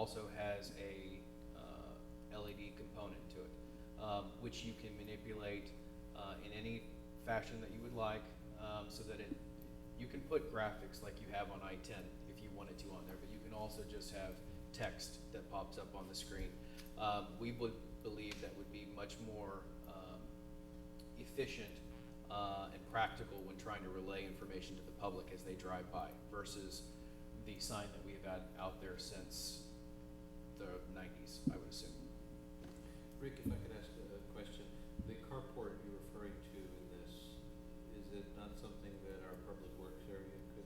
also has a LED component to it, which you can manipulate in any fashion that you would like, so that you can put graphics like you have on I-10 if you wanted to on there, but you can also just have text that pops up on the screen. We would believe that would be much more efficient and practical when trying to relay information to the public as they drive by versus the sign that we have had out there since the 90s, I would assume. Rick, if I could ask a question. The carport you're referring to in this, is it not something that our public works area could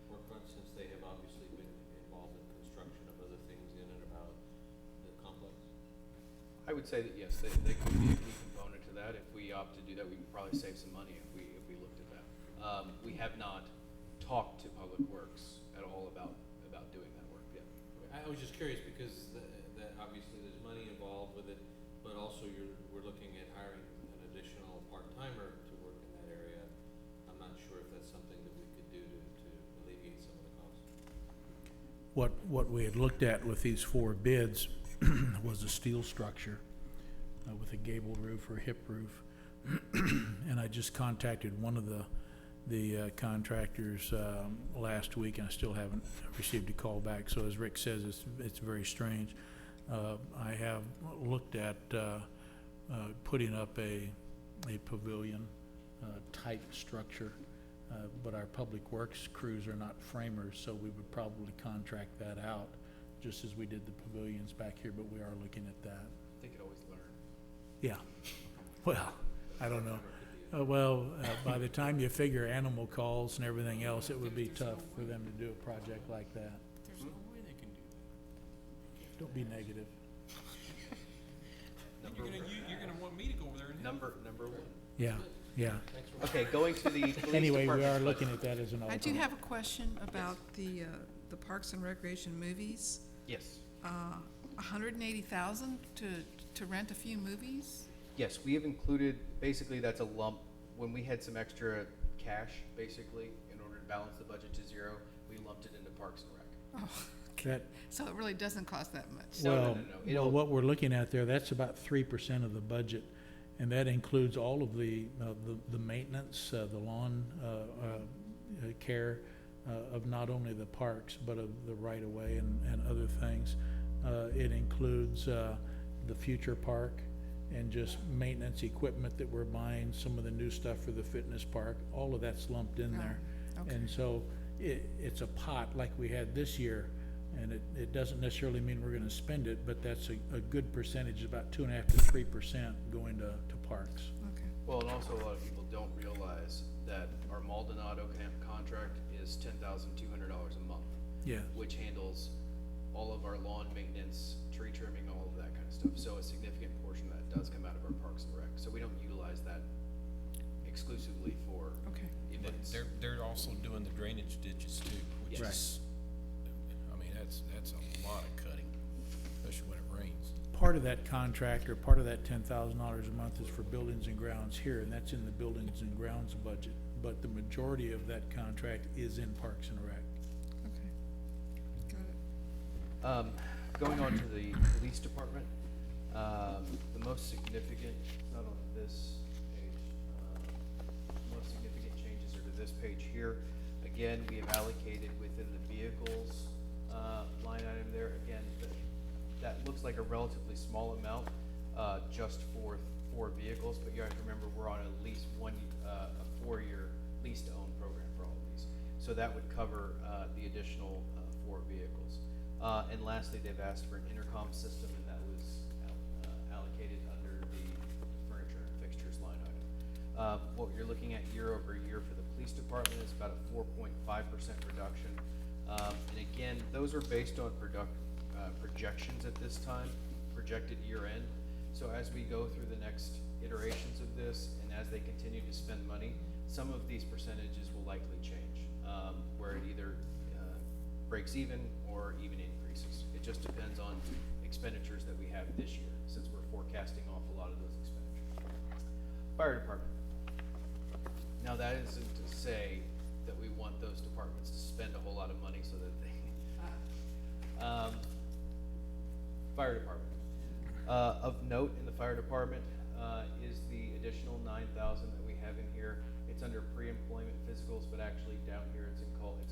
work on, since they have obviously been involved in construction of other things in and about the complex? I would say that yes, they could be a key component to that. If we opt to do that, we can probably save some money if we looked at that. We have not talked to Public Works at all about doing that work yet. I was just curious because that obviously there's money involved with it, but also we're looking at hiring an additional part-timer to work in that area. I'm not sure if that's something that we could do to alleviate some of the costs. What we had looked at with these 4 bids was a steel structure with a gable roof or hip roof. And I just contacted one of the contractors last week, and I still haven't received a call back. So as Rick says, it's very strange. I have looked at putting up a pavilion type structure, but our public works crews are not framers, so we would probably contract that out, just as we did the pavilions back here, but we are looking at that. They could always learn. Yeah, well, I don't know. By the time you figure animal calls and everything else, it would be tough for them to do a project like that. There's no way they can do that. Don't be negative. You're gonna want me to go over there and help. Number 1. Yeah, yeah. Okay, going to the police Anyway, we are department looking budget. at that as an I alternative. do have a question about the Parks and Recreation movies. Yes. 180,000 to rent a few movies? Yes, we have included, basically that's a lump. When we had some extra cash, basically, in order to balance the budget to 0, we lumped it into Parks and Rec. Oh, That, so it really doesn't cost that much? No, no, well, no, no. well, It'll- what we're looking at there, that's about 3% of the budget, and that includes all of the maintenance, the lawn care of not only the parks, but of the right-of-way and other things. It includes the future park and just maintenance equipment that we're buying, some of the new stuff for the fitness park, all of that's lumped in there. Okay. And so it's a pot like we had this year, and it doesn't necessarily mean we're gonna spend it, but that's a good percentage, about 2.5% to 3% going to parks. Okay. Well, and also a lot of people don't realize that our Maldonado contract is $10,200 a month, Yeah, which handles all of our lawn maintenance, tree trimming, all of that kind of stuff. So a significant portion of that does come out of our Parks and Rec. So we don't utilize that exclusively for Okay. But events. they're also doing the drainage ditches too, which Yes. is, I mean, that's a lot of cutting, especially when it rains. part of that contract, or part of that $10,000 a month is for buildings and grounds here, and that's in the buildings and grounds budget. But the majority of that contract is in Parks and Rec. Okay. Got it. Going on to the police department, the most significant, not on this page, the most significant changes are to this page here. Again, we have allocated within the vehicles line item there. Again, that looks like a relatively small amount just for 4 vehicles, but you have to remember we're on at least a 4-year lease to own program for all of these. So that would cover the additional 4 vehicles. And lastly, they've asked for an intercom system, and that was allocated under the furniture and fixtures line item. What you're looking at year over year for the police department is about a 4.5% reduction. And again, those are based on projections at this time, projected year end. So as we go through the next iterations of this, and as they continue to spend money, some of these percentages will likely change, where it either breaks even or even increases. It just depends on expenditures that we have this year, since we're forecasting off a lot of those expenditures. Fire department. Now that isn't to say that we want those departments to spend a whole lot of money so that they, fire department. Of note in the fire department, is the additional 9,000 that we have in here. It's under pre-employment physicals, but actually down here it's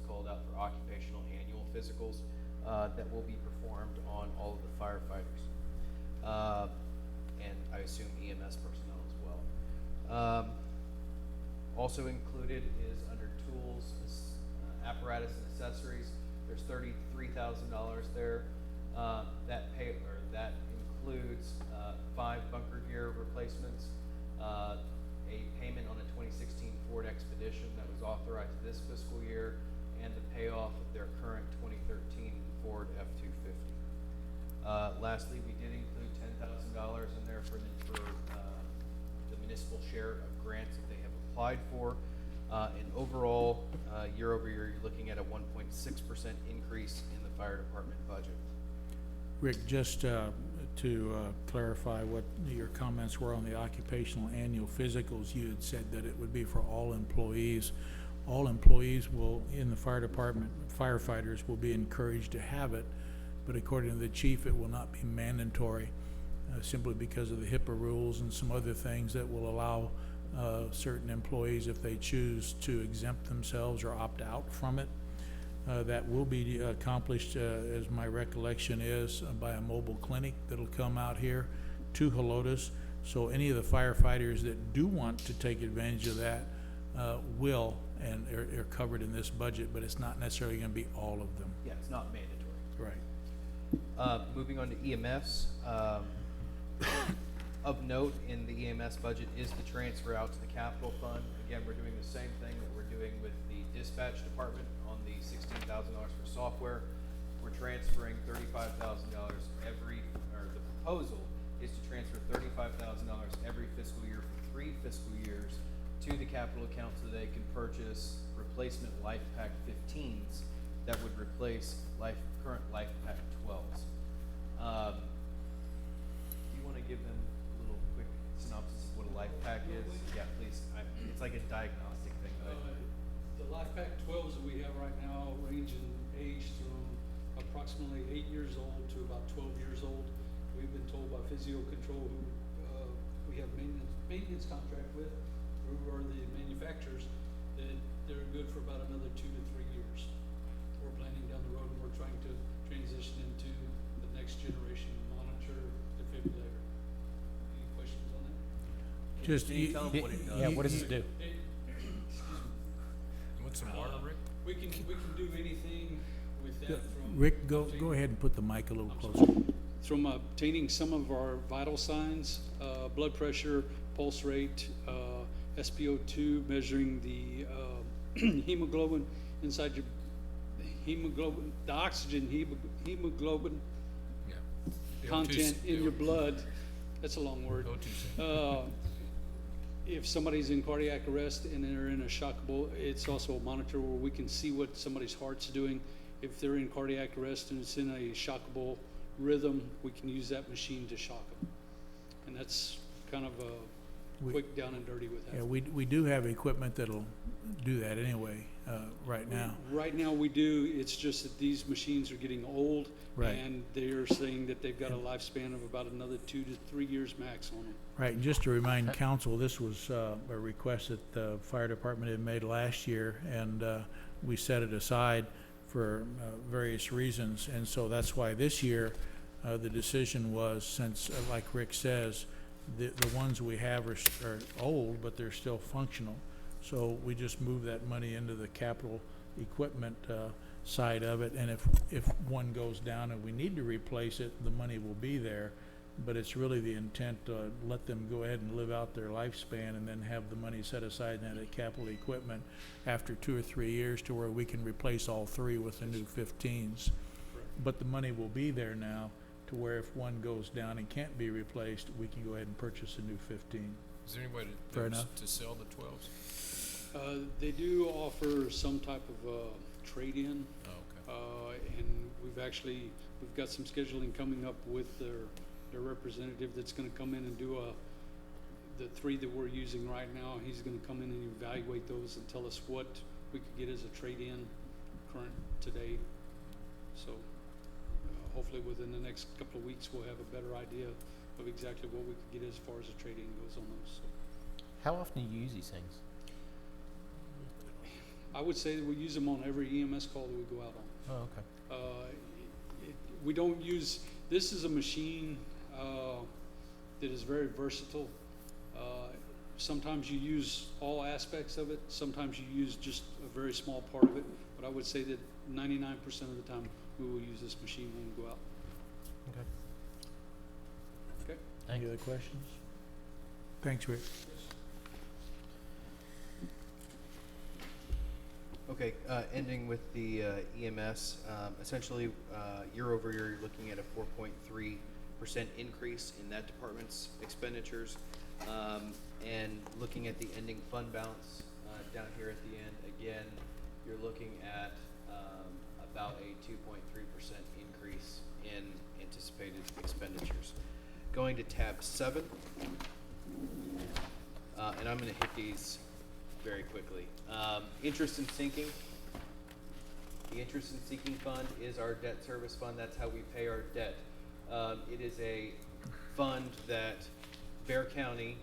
called out for occupational annual physicals, that will be performed on all of the firefighters. And I assume EMS personnel as well. Also included is under tools, apparatus and accessories. There's $33,000 there. That includes 5 bunker gear replacements, a payment on a 2016 Ford Expedition that was authorized this fiscal year, and the payoff of their current 2013 Ford F-250. Lastly, we did include $10,000 in there for the municipal share of grants that they have applied for. And overall, year over year, you're looking at a 1.6% increase in the fire department budget. Rick, just to clarify what your comments were on the occupational annual physicals, you had said that it would be for all employees. All employees will, in the fire department, firefighters will be encouraged to have it, but according to the chief, it will not be mandatory, simply because of the HIPAA rules and some other things that will allow certain employees, if they choose to exempt themselves or opt out from it. That will be accomplished, as my recollection is, by a mobile clinic that'll come out here to Helotes. So any of the firefighters that do want to take advantage of that will, and are covered in this budget, but it's not necessarily going to be all of them. Yeah, it's not mandatory. Right. Moving on to EMS, of note in the EMS budget is the transfer out to the capital fund. Again, we're doing the same thing that we're doing with the dispatch department on the $16,000 for software. We're transferring $35,000 the proposal is to transfer $35,000 every fiscal year for 3 fiscal years to the capital account so they can purchase replacement Life Pack 15s that would replace current Life Pack 12s. Do you want to give them a little quick synopsis of what a Life Pack is? Yeah, please. It's like a diagnostic thing. The Life Pack 12s that we have right now range in age from approximately 8 years old to about 12 years old. We've been told by Physio Control, who we have maintenance contract with, who are the manufacturers, that they're good for about another 2 to 3 years. We're planning down the road, and we're trying to transition into the next generation monitor defibrillator. Any questions on that? Just, Can you tell them what it does? Yeah, what does it do? What's some water, Rick? We can do anything with that from. Rick, go ahead and put the mic a little closer. From obtaining some of our vital signs, blood pressure, pulse rate, SpO2, measuring the hemoglobin inside your hemoglobin, the oxygen hemoglobin Yeah. content in your blood. That's a long word. If somebody's in cardiac arrest and they're in a shockable, it's also a monitor where we can see what somebody's heart's doing. If they're in cardiac arrest and it's in a shockable rhythm, we can use that machine to shock them. And that's kind of a quick down and dirty with that. Yeah, we do have equipment that'll do that anyway, right now. Right now we do, it's just that these machines are getting old. Right. And they're saying that they've got a lifespan of about another 2 to 3 years max on them. Right, and just to remind council, this was a request that the fire department had made last year, and we set it aside for various reasons. And so that's why this year, the decision was, since, like Rick says, the ones we have are old, but they're still functional. So we just moved that money into the capital equipment side of it, and if one goes down and we need to replace it, the money will be there. But it's really the intent to let them go ahead and live out their lifespan and then have the money set aside in that capital equipment after 2 or 3 years to where we can replace all 3 with the new 15s. But the money will be there now to where if one goes down and can't be replaced, we can go ahead and purchase a new 15. Is there any way Fair enough. to sell the 12s? They do offer some type of trade-in. Oh, okay. And we've got some scheduling coming up with their representative that's gonna come in and do the 3 that we're using right now. He's gonna come in and evaluate those and tell us what we could get as a trade-in current today. So hopefully within the next couple of weeks, we'll have a better idea of exactly what we could get as far as the trade-in goes on those, so. How often do you use these things? I would say that we use them on every EMS call that we go out on. Oh, okay. We don't use, this is a machine that is very versatile. Sometimes you use all aspects of it, sometimes you use just a very small part of it, but I would say that 99% of the time we will use this machine when we go out. Okay. Okay? Any other questions? Thanks, Rick. Okay, ending with the EMS, essentially, year over year, you're looking at a 4.3% increase in that department's expenditures. And looking at the ending fund balance down here at the end, again, you're looking at about a 2.3% increase in anticipated expenditures. Going to tab 7, and I'm going to hit these very quickly. Interest in sinking. The interest in sinking fund is our debt service fund. That's how we pay our debt. It is a fund that Bear County,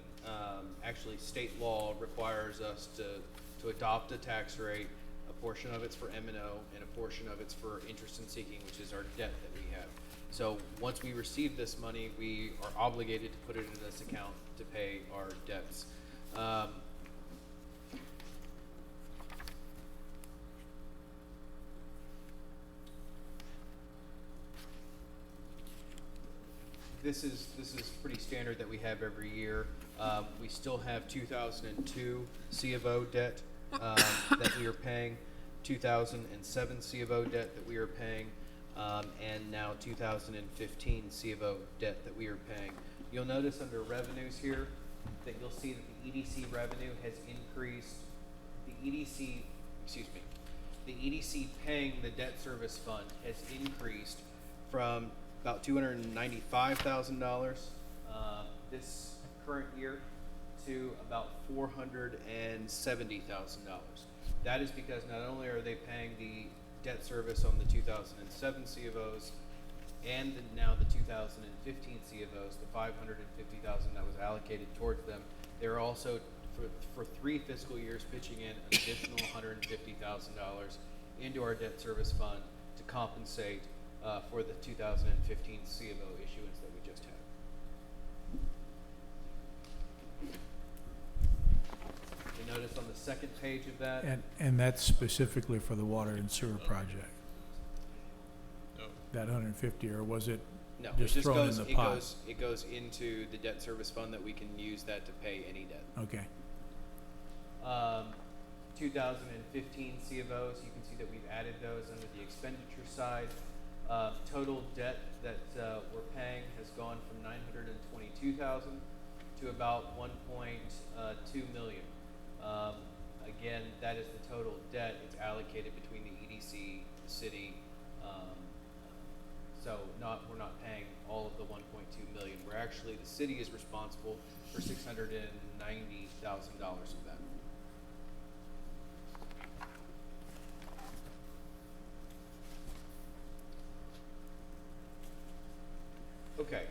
actually state law requires us to adopt a tax rate. A portion of it's for M&O and a portion of it's for interest in sinking, which is our debt that we have. So once we receive this money, we are obligated to put it in this account to pay our debts. This is pretty standard that we have every year. We still have 2002 C of O debt that we are paying, 2007 C of O debt that we are paying, and now 2015 C of O debt that we are paying. You'll notice under revenues here that you'll see that the EDC revenue has increased. The EDC paying the debt service fund has increased from about $295,000 this current year to about $470,000. That is because not only are they paying the debt service on the 2007 C of Os and now the 2015 C of Os, the $550,000 that was allocated towards them, they're also for 3 fiscal years pitching in an additional $150,000 into our debt service fund to compensate for the 2015 C of O issuance that we just had. You notice on the second page of that, And that's specifically for the water and sewer project? No. That 150, or was it no, just it just thrown goes, in the it pot? goes into the debt service fund that we can use that to pay any debt. Okay. 2015 C of Os, you can see that we've added those under the expenditure side. Total debt that we're paying has gone from $922,000 to about $1.2 million. Again, that is the total debt. It's allocated between the EDC, the city. So we're not paying all of the $1.2 million. We're actually, the city is responsible for $690,000 of that. Okay.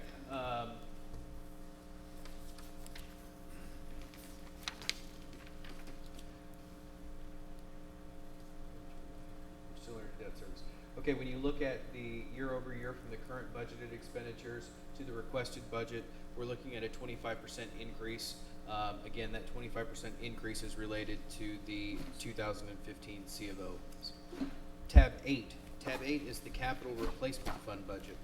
Still under debt service. Okay, when you look at the year over year from the current budgeted expenditures to the requested budget, we're looking at a 25% increase. Again, that 25% increase is related to the 2015 C of Os. Tab 8. Tab 8 is the capital replacement fund budget.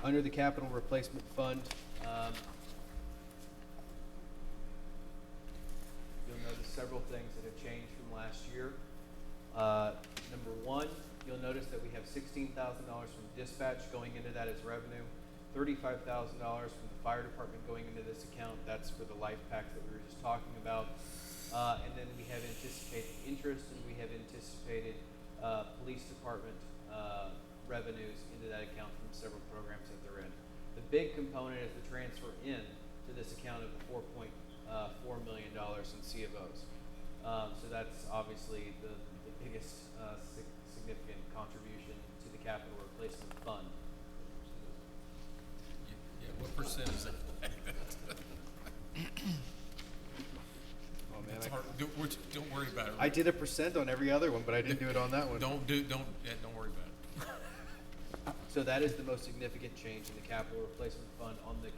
Under the capital replacement fund, you'll notice several things that have changed from last year. Number one, you'll notice that we have $16,000 from dispatch going into that as revenue, $35,000 from the fire department going into this account. That's for the life packs that we were just talking about. And then we have anticipated interest, and we have anticipated police department revenues into that account from several programs that they're in. The big component is the transfer in to this account of the $4.4 million in C of Os. So that's obviously the biggest significant contribution to the capital replacement fund. What percent is it? Oh, man, It's hard, don't worry about it. I did a percent on every other one, but I didn't do it on that one. Don't worry about it. So that is the most significant change in the capital replacement fund. On the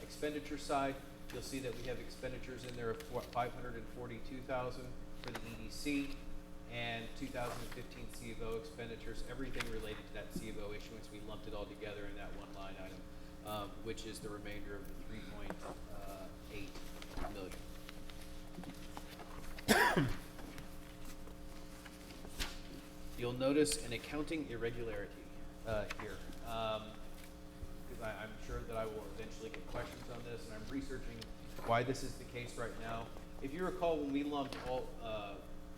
expenditure side, you'll see that we have expenditures in there of $542,000 for the EDC and 2015 C of O expenditures, everything related to that C of O issuance. We lumped it all together in that one line item, which is the remainder of the 3.8 million. You'll notice an accounting irregularity here. Because I'm sure that I will eventually get questions on this, and I'm researching why this is the case right now. If you recall, when we lumped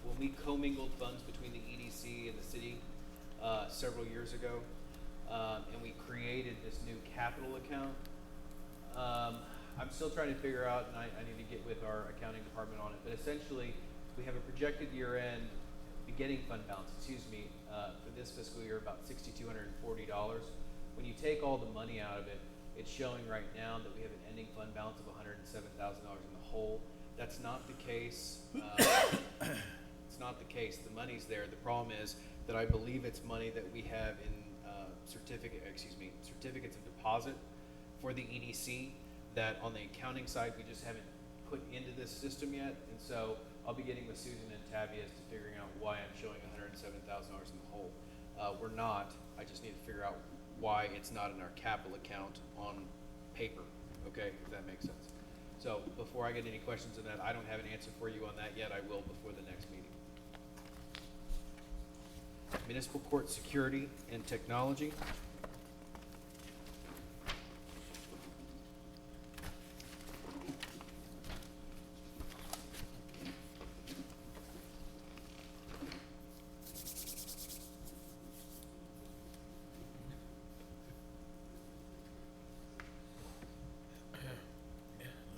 when we commingled funds between the EDC and the city several years ago, and we created this new capital account, I'm still trying to figure out, and I need to get with our accounting department on it, but essentially, we have a projected year-end beginning fund balance, for this fiscal year, about $6,240. When you take all the money out of it, it's showing right now that we have an ending fund balance of $107,000 in the hole. That's not the case. It's not the case. The money's there. The problem is that I believe it's money that we have in certificates of deposit for the EDC that on the accounting side we just haven't put into this system yet. And so I'll be getting with Susan and Tabby as to figuring out why I'm showing $107,000 in the hole. We're not. I just need to figure out why it's not in our capital account on paper. Okay, if that makes sense. So before I get any questions on that, I don't have an answer for you on that yet. I will before the next meeting. Municipal court security and technology.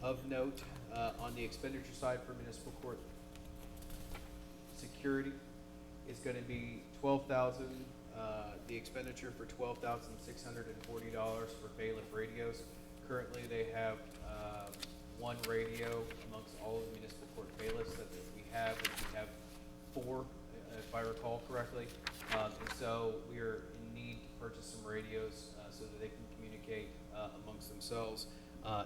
Of note, on the expenditure side for municipal court security is going to be $12,000. The expenditure for $12,640 for bailiff radios. Currently, they have one radio amongst all of the municipal court bailiffs that we have. And we have four, if I recall correctly. And so we are in need to purchase some radios so that they can communicate amongst themselves.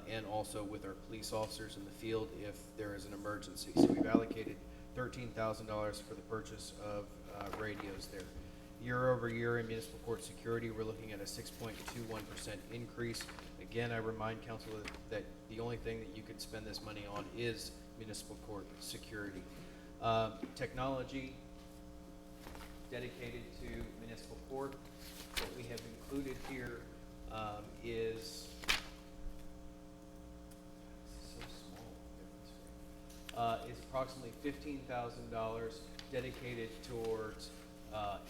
And also with our police officers in the field if there is an emergency. So we've allocated $13,000 for the purchase of radios there. Year over year in municipal court security, we're looking at a 6.21% increase. Again, I remind council that the only thing that you could spend this money on is municipal court security. Technology dedicated to municipal court. What we have included here is is approximately $15,000 dedicated towards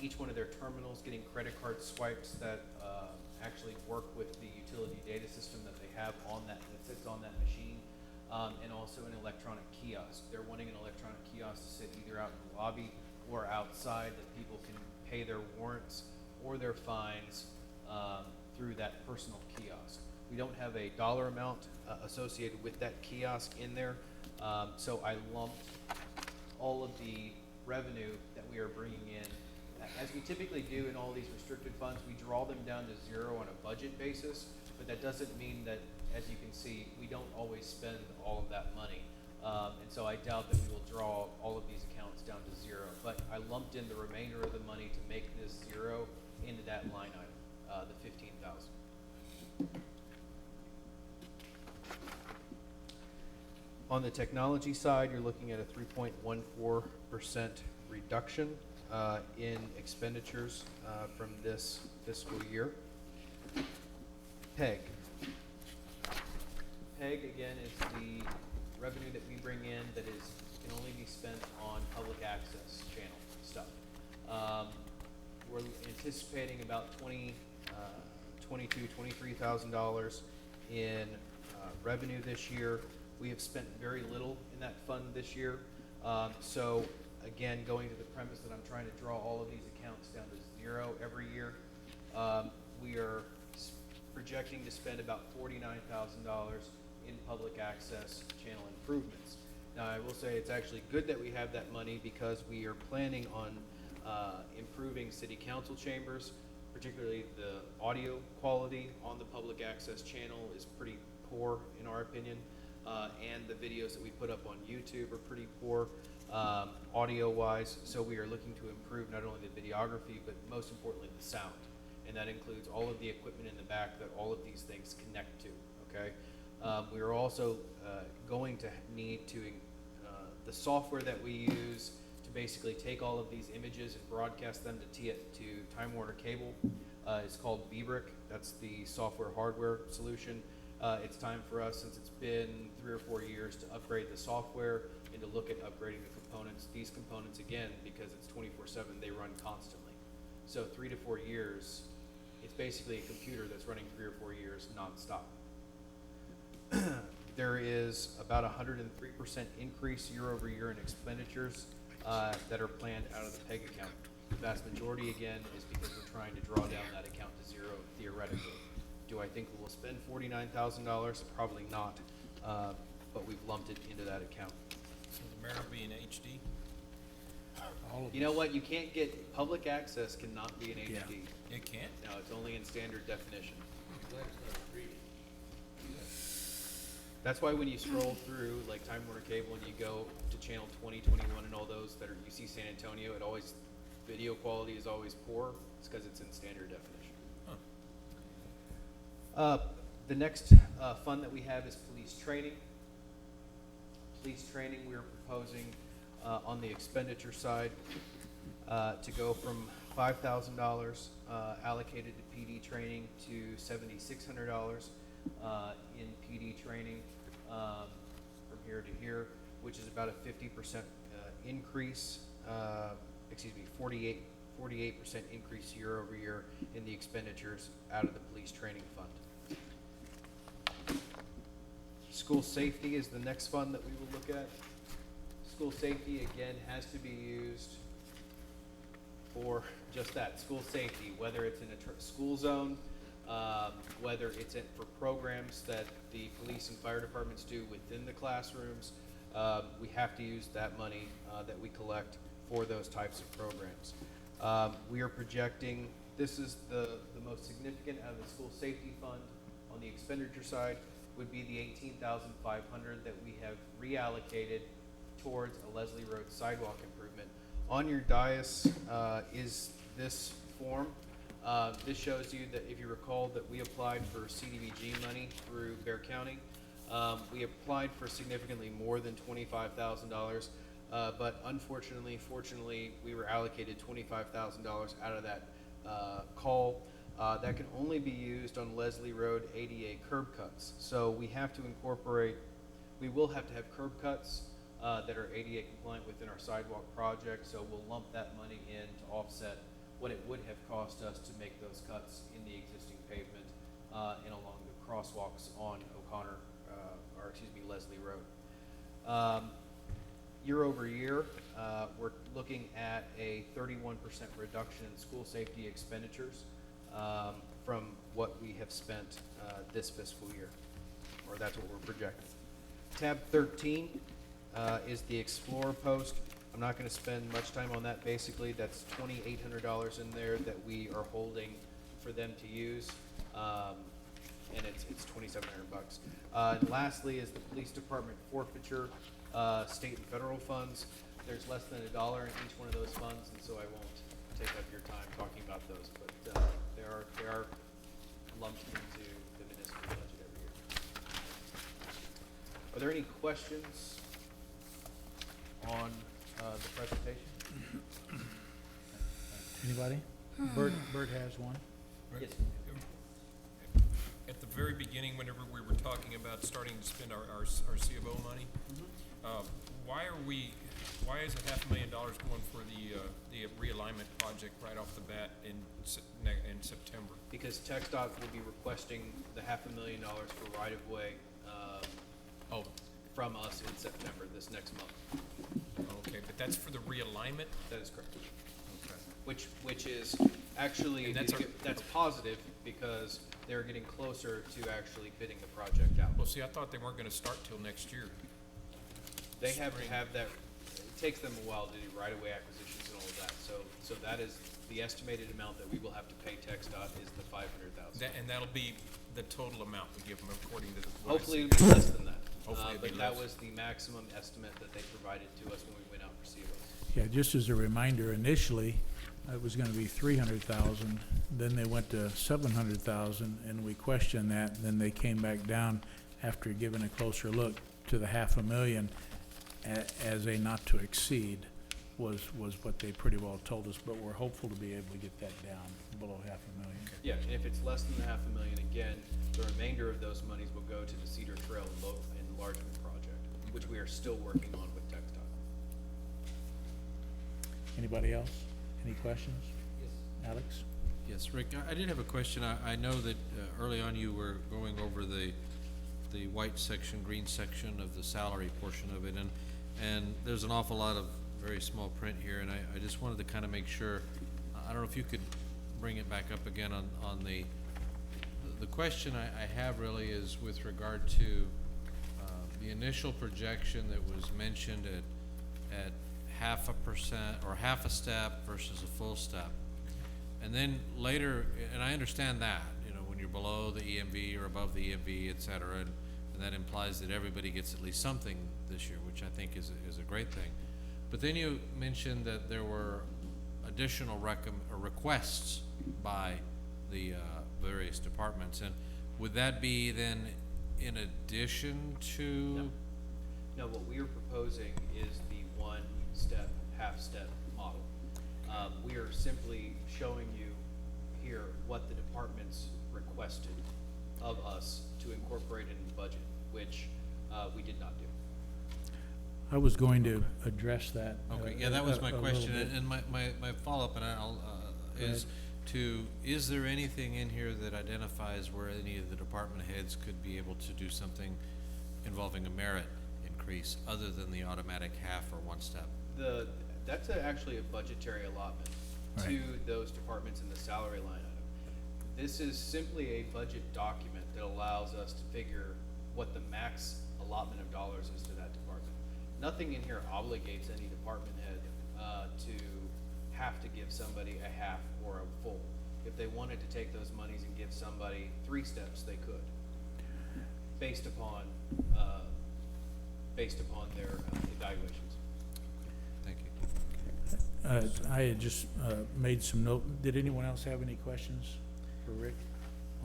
each one of their terminals getting credit card swipes that actually work with the utility data system that they have on that sits on that machine, and also an electronic kiosk. They're wanting an electronic kiosk to sit either out in the lobby or outside that people can pay their warrants or their fines through that personal kiosk. We don't have a dollar amount associated with that kiosk in there. So I lumped all of the revenue that we are bringing in. As we typically do in all these restricted funds, we draw them down to zero on a budget basis, but that doesn't mean that, as you can see, we don't always spend all of that money. And so I doubt that we will draw all of these accounts down to zero, but I lumped in the remainder of the money to make this zero into that line item, the $15,000. On the technology side, you're looking at a 3.14% reduction in expenditures from this fiscal year. PEG. PEG, again, is the revenue that we bring in that can only be spent on public access channel stuff. We're anticipating about $23,000 in revenue this year. We have spent very little in that fund this year. So again, going to the premise that I'm trying to draw all of these accounts down to zero every year, we are projecting to spend about $49,000 in public access channel improvements. Now, I will say it's actually good that we have that money because we are planning on improving city council chambers, particularly the audio quality on the public access channel is pretty poor in our opinion, and the videos that we put up on YouTube are pretty poor audio-wise. So we are looking to improve not only the videography, but most importantly the sound, and that includes all of the equipment in the back that all of these things connect to. Okay, we are also going to need to the software that we use to basically take all of these images and broadcast them to Time Warner Cable is called VBrick. That's the software hardware solution. It's time for us, since it's been 3 or 4 years, to upgrade the software and to look at upgrading the components. These components, again, because it's 24/7, they run constantly. So 3 to 4 years, it's basically a computer that's running 3 or 4 years nonstop. There is about 103% increase year over year in expenditures that are planned out of the PEG account. The vast majority, again, is because we're trying to draw down that account to zero theoretically. Do I think we'll spend $49,000? Probably not, but we've lumped it into that account. So the mayor will be in HD? All of You know this. what? You can't get, public access cannot be in Yeah. HD. It can't? No, it's only in standard definition. Glad it's not 3D. That's why when you scroll through like Time Warner Cable and you go to channel 20, 21 and all those that are, you see San Antonio, it always, video quality is always poor. It's because it's in standard definition. Huh. The next fund that we have is police training. Police training, we are proposing on the expenditure side to go from $5,000 allocated to PD training to $7,600 in PD training from here to here, which is about a 50% increase, 48% increase year over year in the expenditures out of the police training fund. School safety is the next fund that we will look at. School safety, again, has to be used for just that, school safety, whether it's in a school zone, whether it's for programs that the police and fire departments do within the classrooms. We have to use that money that we collect for those types of programs. We are projecting, this is the most significant out of the school safety fund on the expenditure side, would be the $18,500 that we have reallocated towards a Leslie Road sidewalk improvement. On your dais is this form. This shows you that, if you recall, that we applied for CDBG money through Bear County. We applied for significantly more than $25,000, but fortunately, we were allocated $25,000 out of that call. That can only be used on Leslie Road ADA curb cuts. So we have to incorporate, we will have to have curb cuts that are ADA compliant within our sidewalk project. So we'll lump that money in to offset what it would have cost us to make those cuts in the existing pavement and along the crosswalks on Leslie Road. Year over year, we're looking at a 31% reduction in school safety expenditures from what we have spent this fiscal year, or that's what we're projecting. Tab 13 is the Explorer post. I'm not going to spend much time on that. Basically, that's $2,800 in there that we are holding for them to use, and it's $2,700. And lastly is the police department forfeiture, state and federal funds. There's less than $1 in each one of those funds, and so I won't take up your time talking about those, but they are lumped into the municipal budget every year. Are there any questions on the presentation? Anybody? Bert has one. Yes. At the very beginning, whenever we were talking about starting to spend our C of O money, why is $500,000 going for the realignment project right off the bat in September? Because TxDOT will be requesting the $500,000 for right-of-way from us in September, this next month. Okay, but that's for the realignment? That is correct. Okay. Which is Actually, And that's that's positive because they're getting closer to actually bidding the project out. Well, see, I thought they weren't gonna start till next year. They have to have that, it takes them a while to do right-of-way acquisitions and all of that, so that is, the estimated amount that we will have to pay TxDOT is the $500,000. And that'll be the total amount we give them according to what I Hopefully see. it'll be less than that. Hopefully it'll be But that less. was the maximum estimate that they provided to us when we went out for COs. Yeah, just as a reminder, initially, it was gonna be 300,000, then they went to 700,000, and we questioned that, and then they came back down after giving a closer look to the 500,000 as a not to exceed was what they pretty well told us, but we're hopeful to be able to get that down below 500,000. Yeah, and if it's less than the $500,000, again, the remainder of those monies will go to the Cedar Trail enlargement project, which we are still working on with TxDOT. Anybody else? Any questions? Alex? Yes, Rick, I did have a question. I know that early on you were going over the white section, green section of the salary portion of it, and there's an awful lot of very small print here, and I just wanted to kind of make sure, I don't know if you could bring it back up again on the question I have really is with regard to the initial projection that was mentioned at 0.5% or half a step versus a full step. And then later, and I understand that, you know, when you're below the EMV or above the EMV, et cetera, and that implies that everybody gets at least something this year, which I think is a great thing. But then you mentioned that there were additional requests by the various departments, and would that be then in addition to? No, what we are proposing is the one-step, half-step model. We are simply showing you here what the departments requested of us to incorporate in the budget, which we did not do. I was going to address that. Okay, yeah, that was my a little question, bit. and my follow-up, and I'll, is is there anything in here that identifies where any of the department heads could be able to do something involving a merit increase, other than the automatic half or one step? That's actually a budgetary allotment to Right. those departments in the salary line item. This is simply a budget document that allows us to figure what the max allotment of dollars is to that department. Nothing in here obligates any department head to have to give somebody a half or a full. If they wanted to take those monies and give somebody 3 steps, they could, based upon their evaluations. Thank you. I had just made some note. Did anyone else have any questions for Rick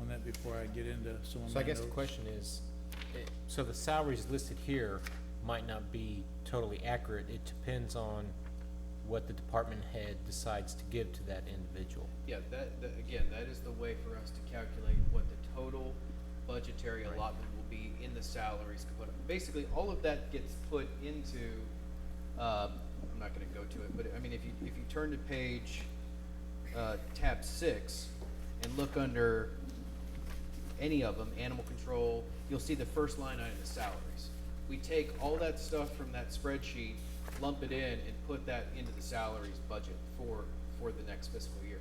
on that before I get into some of my So I guess the notes? question is, so the salaries listed here might not be totally accurate. It depends on what the department head decides to give to that individual. Yeah, again, that is the way for us to calculate what the total budgetary allotment will be in the salaries component. Basically, all of that gets put into, I'm not gonna go to it, but I mean, if you turn to page, tab 6, and look under any of them, animal control, you'll see the first line item is salaries. We take all that stuff from that spreadsheet, lump it in, and put that into the salaries budget for the next fiscal year.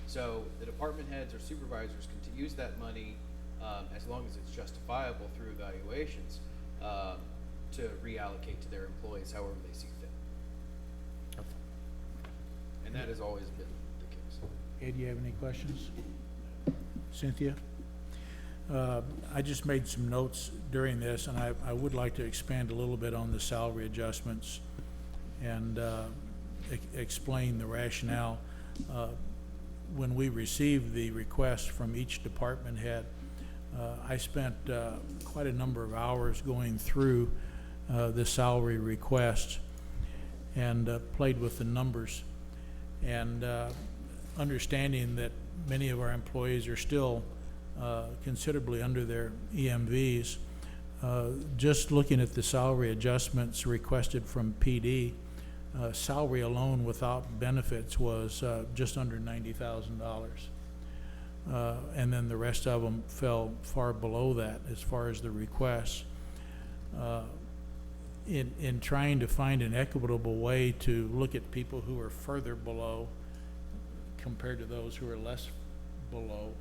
So the department heads or supervisors can use that money, as long as it's justifiable through evaluations, to reallocate to their employees however they see fit. And that has always been the case. Ed, do you have any questions? Cynthia? I just made some notes during this, and I would like to expand a little bit on the salary adjustments and explain the rationale. When we received the request from each department head, I spent quite a number of hours going through the salary requests and played with the numbers, and understanding that many of our employees are still considerably under their EMVs. Just looking at the salary adjustments requested from PD, salary alone without benefits was just under $90,000. And then the rest of them fell far below that as far as the requests. In trying to find an equitable way to look at people who are further below, compared to those who are less below,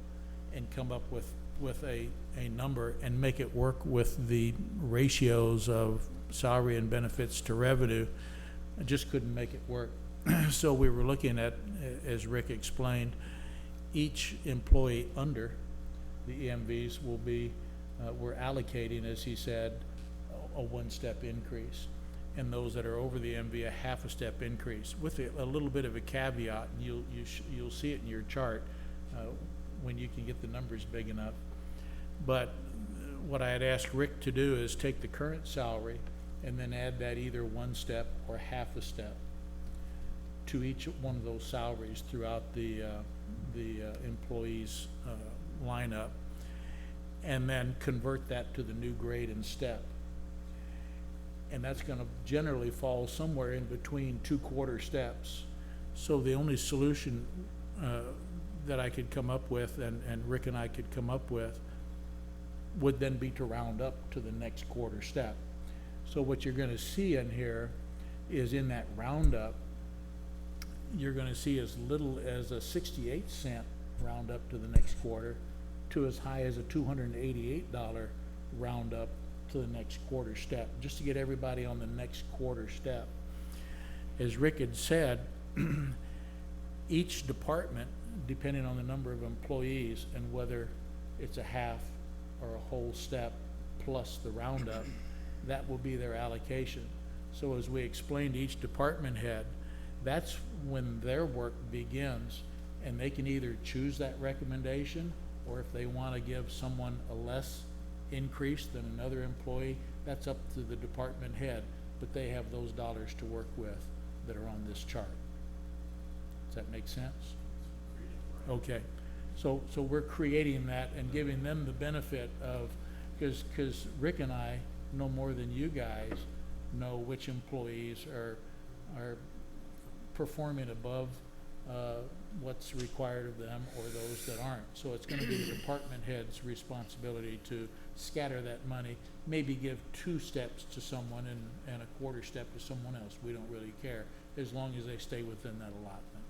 and come up with a number and make it work with the ratios of salary and benefits to revenue. I just couldn't make it work. So we were looking at, as Rick explained, each employee under the EMVs will be, we're allocating, as he said, a one-step increase. And those that are over the MV, a half a step increase, with a little bit of a caveat, and you'll see it in your chart, when you can get the numbers big enough. But what I had asked Rick to do is take the current salary and then add that either one step or half a step to each one of those salaries throughout the employees' lineup, and then convert that to the new grade and step. And that's gonna generally fall somewhere in between 2 quarter steps. So the only solution that I could come up with, and Rick and I could come up with, would then be to round up to the next quarter step. So what you're gonna see in here is, in that roundup, you're gonna see as little as a 68-cent roundup to the next quarter, to as high as a $288 roundup to the next quarter step, just to get everybody on the next quarter step. As Rick had said, each department, depending on the number of employees and whether it's a half or a whole step plus the roundup, that will be their allocation. So as we explained to each department head, that's when their work begins, and they can either choose that recommendation, or if they want to give someone a less increase than another employee, that's up to the department head, but they have those dollars to work with that are on this chart. Does that make sense? Okay, so we're creating that and giving them the benefit of, because Rick and I know more than you guys know which employees are performing above what's required of them, or those that aren't. So it's gonna be the department head's responsibility to scatter that money, maybe give 2 steps to someone and a quarter step to someone else. We don't really care, as long as they stay within that allotment.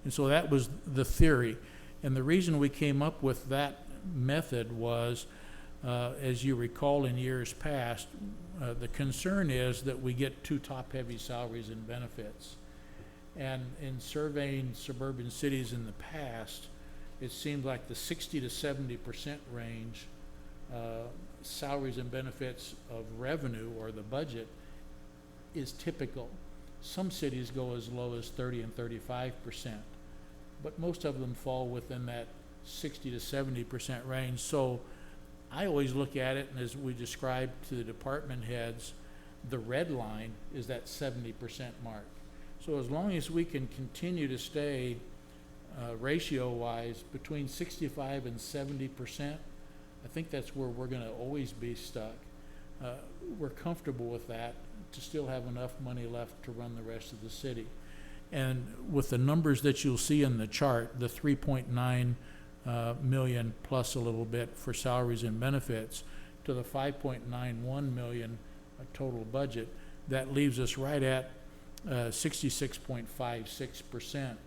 And so that was the theory. And the reason we came up with that method was, as you recall in years past, the concern is that we get too top-heavy salaries and benefits. And in surveying suburban cities in the past, it seemed like the 60 to 70% range, salaries and benefits of revenue, or the budget, is typical. Some cities go as low as 30 and 35%, but most of them fall within that 60 to 70% range. So I always look at it, and as we described to the department heads, the red line is that 70% mark. So as long as we can continue to stay ratio-wise between 65 and 70%, I think that's where we're gonna always be stuck. We're comfortable with that, to still have enough money left to run the rest of the city. And with the numbers that you'll see in the chart, the 3.9 million plus a little bit for salaries and benefits, to the 5.91 million total budget, that leaves us right at 66.56%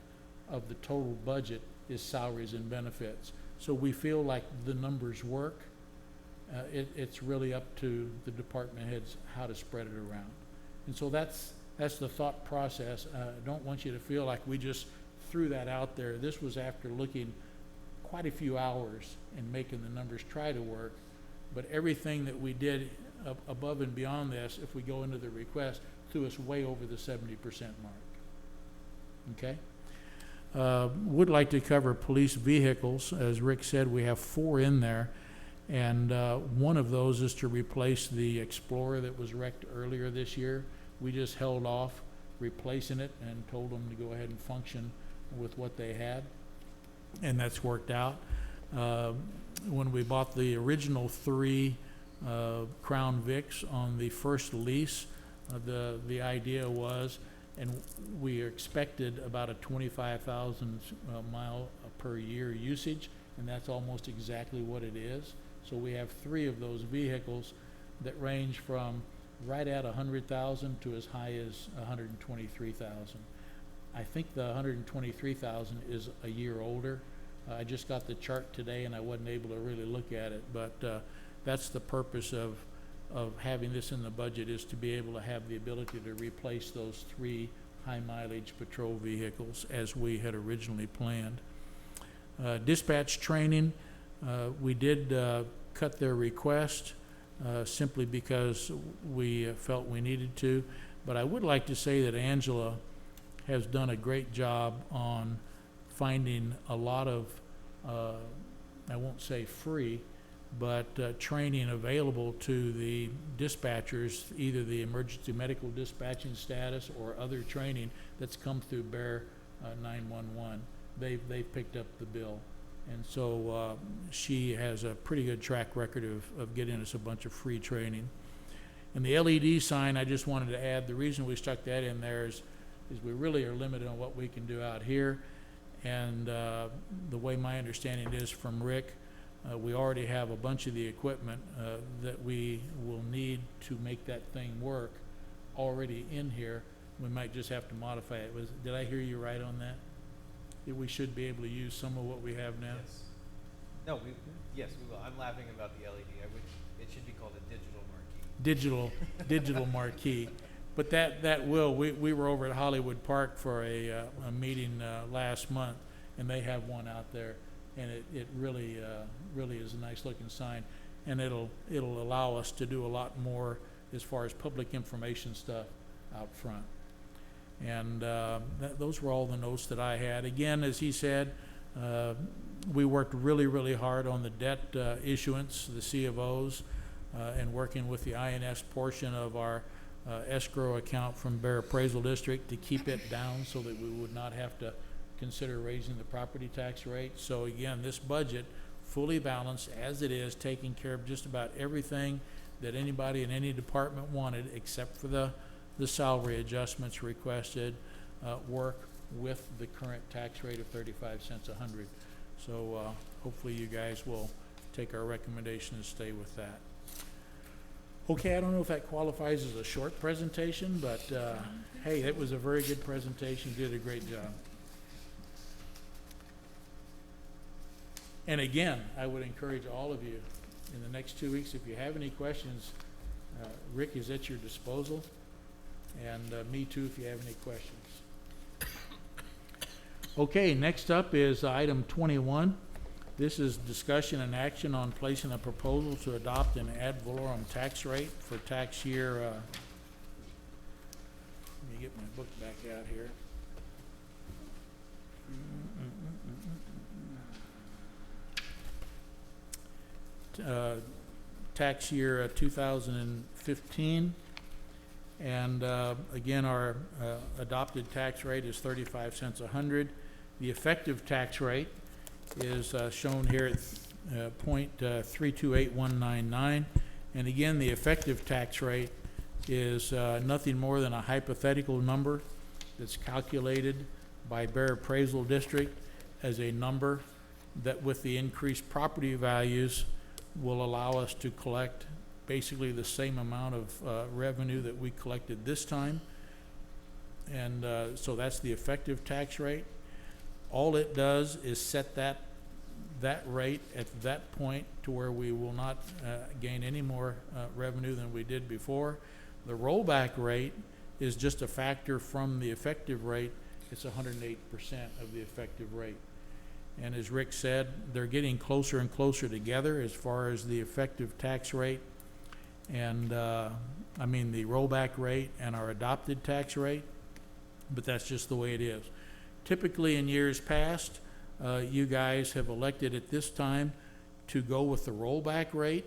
of the total budget is salaries and benefits. So we feel like the numbers work. It's really up to the department heads how to spread it around. And so that's the thought process. I don't want you to feel like we just threw that out there. This was after looking quite a few hours and making the numbers try to work. But everything that we did above and beyond this, if we go into the request, threw us way over the 70% mark. Okay? Would like to cover police vehicles. As Rick said, we have 4 in there, and one of those is to replace the Explorer that was wrecked earlier this year. We just held off replacing it and told them to go ahead and function with what they had, and that's worked out. When we bought the original 3 Crown Vics on the first lease, the idea was, and we expected about a 25,000 mile per year usage, and that's almost exactly what it is. So we have 3 of those vehicles that range from right at 100,000 to as high as 123,000. I think the 123,000 is a year older. I just got the chart today and I wasn't able to really look at it, but that's the purpose of having this in the budget, is to be able to have the ability to replace those 3 high mileage patrol vehicles as we had originally planned. Dispatch training, we did cut their request simply because we felt we needed to, but I would like to say that Angela has done a great job on finding a lot of, I won't say free, but training available to the dispatchers, either the emergency medical dispatching status or other training that's come through Bear 911. They've picked up the bill. And so she has a pretty good track record of getting us a bunch of free training. And the LED sign, I just wanted to add, the reason we stuck that in there is we really are limited on what we can do out here. And the way my understanding is from Rick, we already have a bunch of the equipment that we will need to make that thing work already in here. We might just have to modify it. Did I hear you right on that? That we should be able to use some of what we have now? Yes. No, yes, we will. I'm laughing about the LED. It should be called a digital marquee. Digital marquee. But we were over at Hollywood Park for a meeting last month, and they have one out there, and it really is a nice looking sign, and it'll allow us to do a lot more as far as public information stuff out front. And those were all the notes that I had. Again, as he said, we worked really hard on the debt issuance, the C of Os, and working with the INS portion of our escrow account from Bear Appraisal District to keep it down so that we would not have to consider raising the property tax rate. So again, this budget, fully balanced as it is, taking care of just about everything that anybody in any department wanted, except for the salary adjustments requested, work with the current tax rate of 35 cents a hundred. So hopefully you guys will take our recommendation and stay with that. Okay, I don't know if that qualifies as a short presentation, but hey, it was a very good presentation. You did a great job. And again, I would encourage all of you in the next 2 weeks, if you have any questions, Rick is at your disposal, and me too if you have any questions. Okay, next up is item 21. This is discussion and action on placing a proposal to adopt an ad valorem tax rate for tax year, let me get my book back out here. Tax year 2015. And again, our adopted tax rate is 35 cents a hundred. The effective tax rate is shown here at .328199, and again, the effective tax rate is nothing more than a hypothetical number that's calculated by Bear Appraisal District as a number that, with the increased property values, will allow us to collect basically the same amount of revenue that we collected this time. And so that's the effective tax rate. All it does is set that rate at that point to where we will not gain any more revenue than we did before. The rollback rate is just a factor from the effective rate. It's 108% of the effective rate. And as Rick said, they're getting closer and closer together as far as the effective tax rate and the rollback rate and our adopted tax rate, but that's just the way it is. Typically in years past, you guys have elected at this time to go with the rollback rate,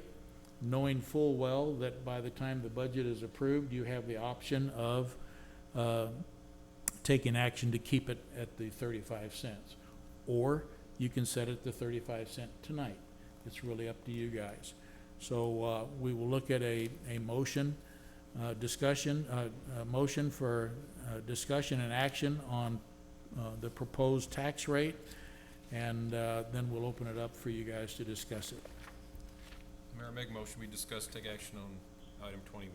knowing full well that by the time the budget is approved, you have the option of taking action to keep it at the 35 cents. Or you can set it to 35 cents tonight. It's really up to you guys. So we will look at a motion, motion for discussion and action on the proposed tax rate, and then we'll open it up for you guys to discuss it. Mayor, make a motion, we discuss, take action on item 21.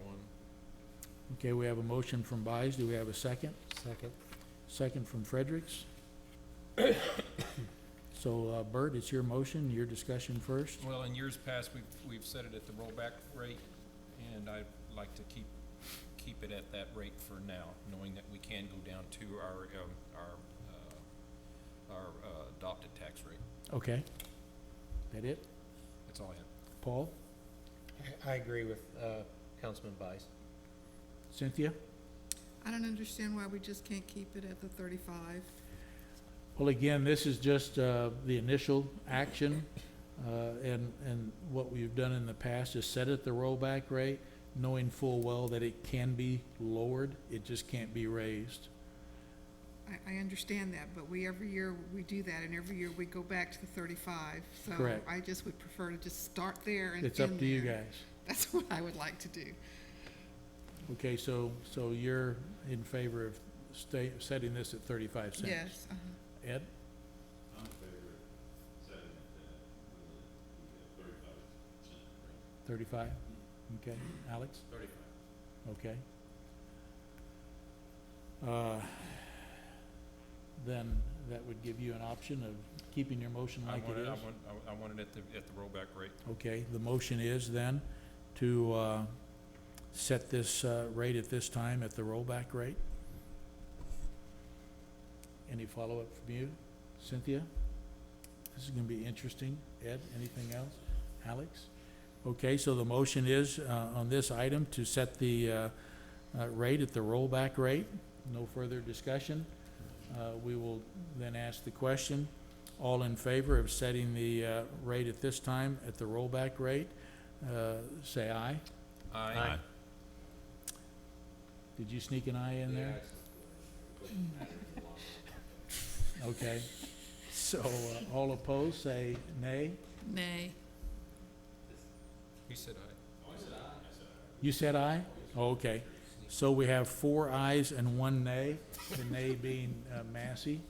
Okay, we have a motion from Buys. Do we have a second? Second. second from Fredericks. So, Bert, it's your motion, your discussion first. Well, in years past, we've set it at the rollback rate, and I'd like to keep it at that rate for now, knowing that we can go down to our adopted tax rate. Okay. That it? That's all I have. Paul? I agree with, Councilman Bice. Cynthia? I don't understand why we just can't keep it at the 35. Well, again, this is just the initial action, and what we've done in the past is set at the rollback rate, knowing full well that it can be lowered, it just can't be raised. I understand that, but every year we do that, and every year we go back to the 35. So Correct. I just would prefer to just start there and It's up end to you there. guys. That's what I would like to do. Okay, so you're in favor of setting this at 35 cents? Yes. Ed? I'm in favor of setting it at the 35%. 35? Okay. Alex? 35. Okay. Then that would give you an option of keeping your motion like it is? I want it at the rollback rate. Okay, the motion is then to set this rate at this time at the rollback rate. Any follow-up from you? Cynthia? This is gonna be interesting. Ed, anything else? Alex? Okay, so the motion is on this item to set the rate at the rollback rate. No further discussion. We will then ask the question. All in favor of setting the rate at this time at the rollback rate, say aye. Aye. Did you sneak an aye in there? Okay. So, all opposed, say nay. Nay. He said aye. You said aye? Oh, okay. So we have 4 ayes and 1 nay, the nay being Massey.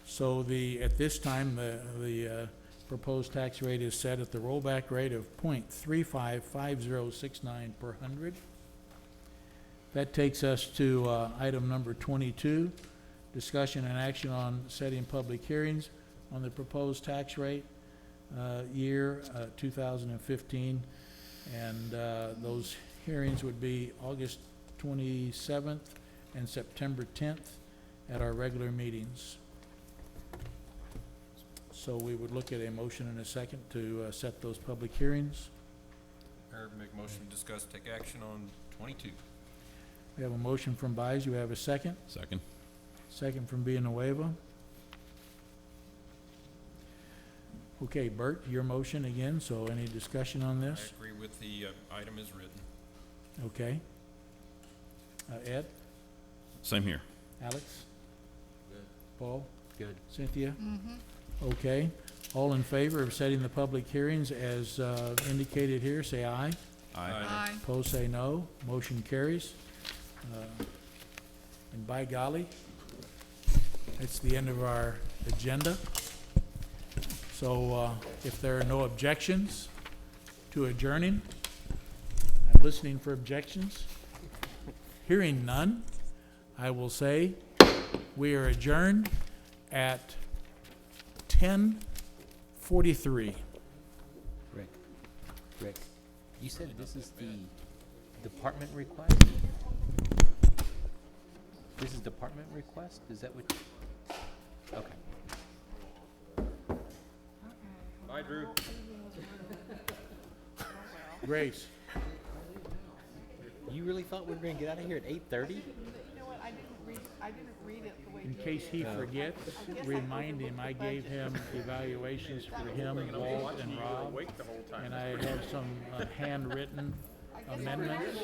So at this time, the proposed tax rate is set at the rollback rate of .355069 per hundred. That takes us to item number 22, discussion and action on setting public hearings on the proposed tax rate year 2015. And those hearings would be August 27th and September 10th at our regular meetings. So we would look at a motion and a second to set those public hearings. Mayor, make motion to discuss, take action on 22. We have a motion from Baez. You have a second? Second. Second from Villanueva. Okay, Bert, your motion again, so any discussion on I this? agree with the item as written. Okay. Ed, Same here. Alex, Good. Paul, Good. Cynthia? Mm-hmm. Okay. All in favor of setting the public hearings as indicated here, say aye. Aye. Opposed, say no. Motion carries. And by golly, that's the end of our agenda. So if there are no objections to adjourning, I'm listening for objections. Hearing none, I will say we are adjourned at 10:43. Rick, you said this is the department request? This is department request? Is that what? Okay. Bye, Drew. Grace, You really thought we were gonna get out of here at 8:30? You know what, I didn't read it the way in case he forgets, remind him I gave him evaluations for him, Walt, and Rob. And I have some handwritten amendments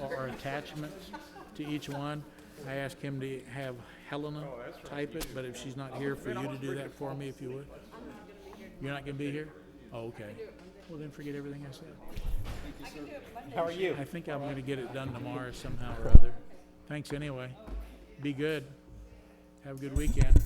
or attachments to each one. I asked him to have Helena type it, but if she's not here, for you to do that for me, if you would. You're not gonna be here? Oh, okay. Well, then forget everything I said. How are you? I think I'm gonna get it done tomorrow somehow or other. Thanks anyway. Be good. Have a good weekend.